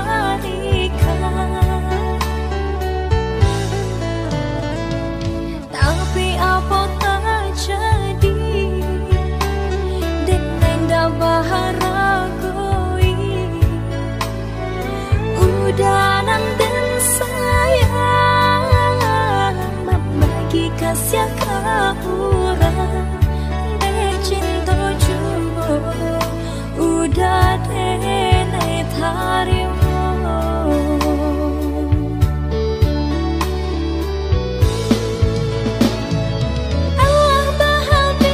berikan. Tapi apa tak jadi dengan dabah ragoi. Udanan dan sayang membagi kasih kaurang de cinta juga udah denai tarimo. Allah berhabi-habi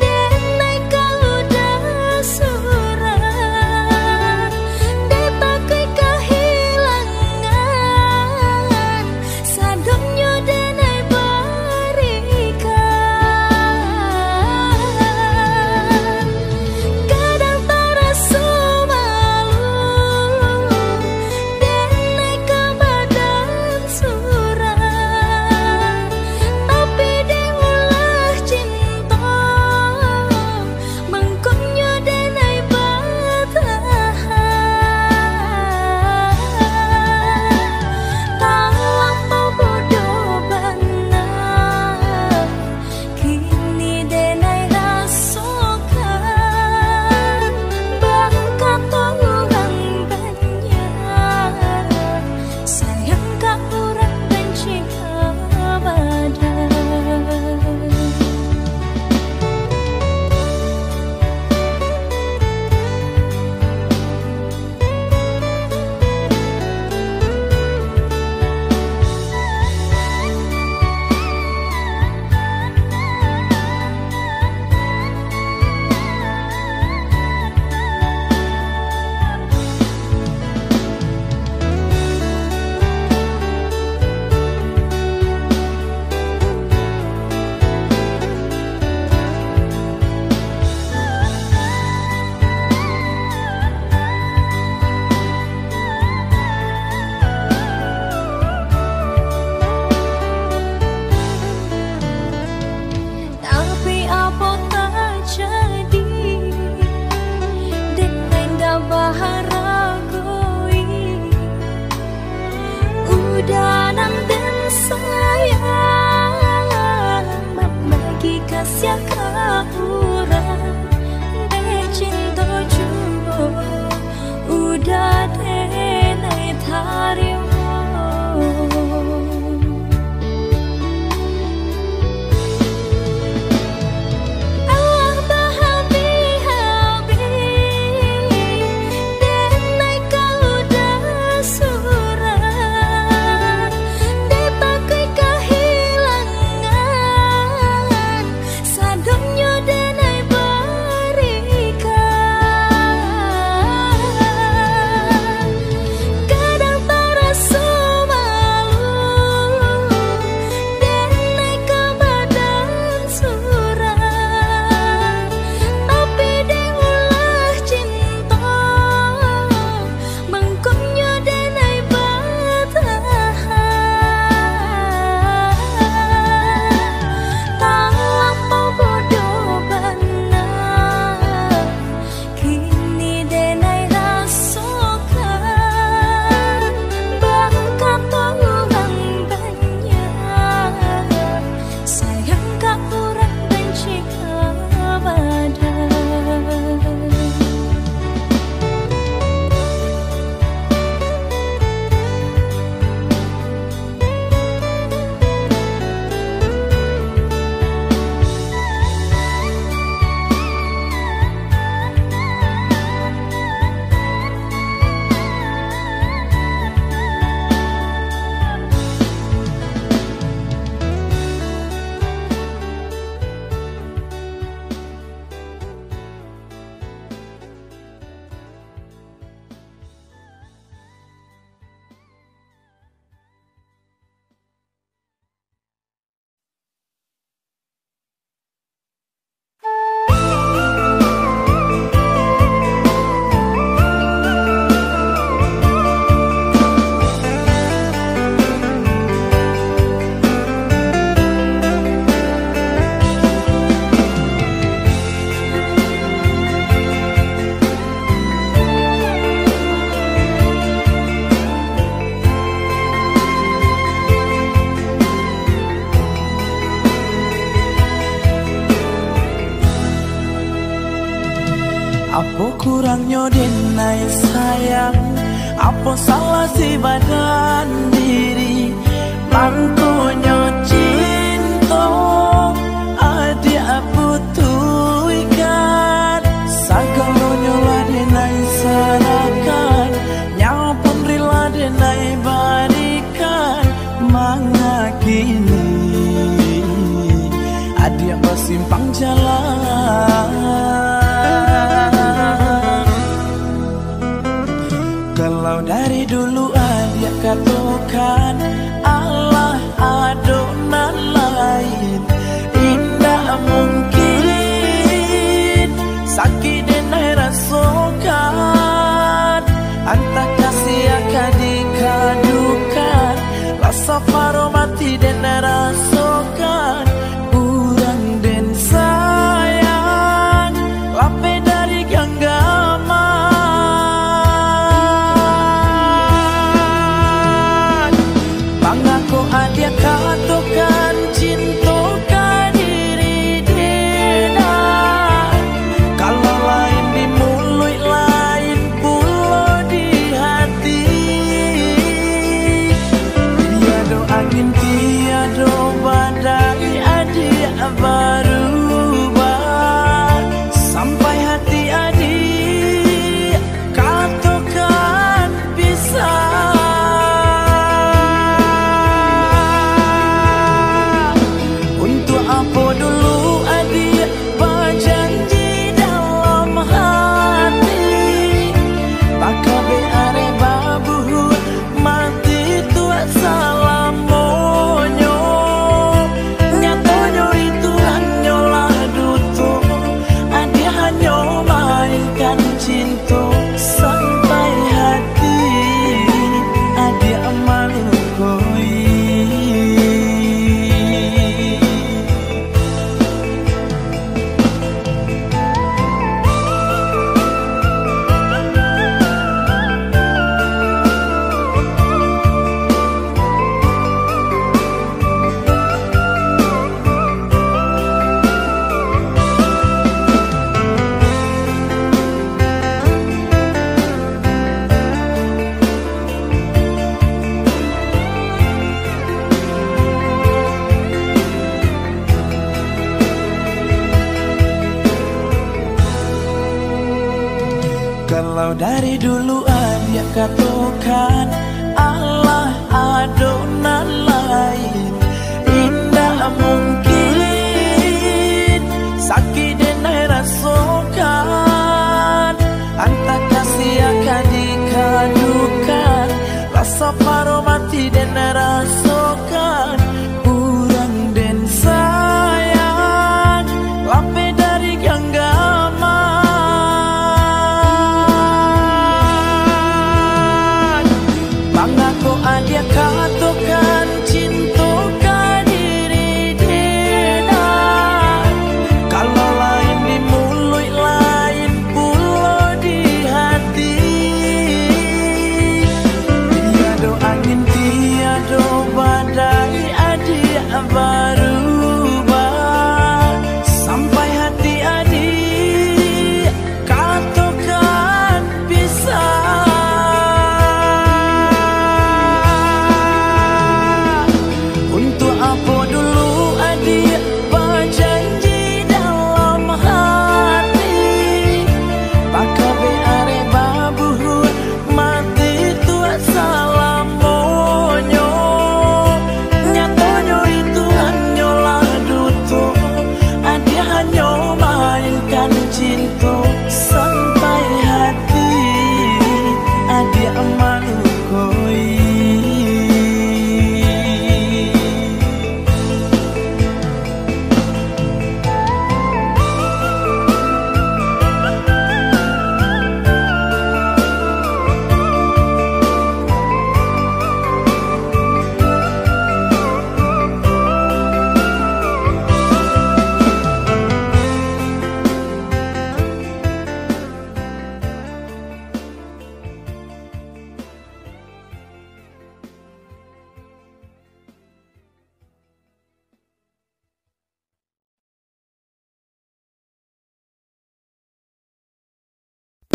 denai kau dah surat de pakai kehilangan sadonyo denai berikan. Kadang terasa malu denai kebadan surat, tapi diulah cinta mengkonyo denai bertahan. Tak lampau bodoh benar kini denai rasakan berkat orang banyak sayang kak orang benci kebadan. Tapi apa tak jadi dengan dabah ragoi. Udanan dan sayang membagi kasih kaurang de cinta juga udah denai tarimo. Allah berhabi-habi denai kau dah surat de pakai kehilangan sadonyo denai kurangnya denai sayang, apa salah si badan diri, mangkonyo cinta, adik butuh ikan, sagalonyo lah denai sarakan, nyapun rila denai barikan, mangakini adik bersimpang jalan. Kalau dari dulu adik katakan Allah adonan lain, indah mungkin sakit dan rasakan, antah kasih akan dikadukan, rasa paro mati dan rasakan, kurang dan sayang lape dari genggaman. Mengaku adik katakan cintakan diri dena, kalau lain di mulut lain pula di hati, tiada angin tiada badai adik berubah, sampai hati adik katakan bisa. Untuk apa dulu adik berjanji dalam hati, bakal beare babu mati tuat salamonyo, nyatanya itu hanyalah duto, adik hanya mainkan cinta sampai hati adik malukoi. Kalau dari dulu adik katakan Allah adonan lain,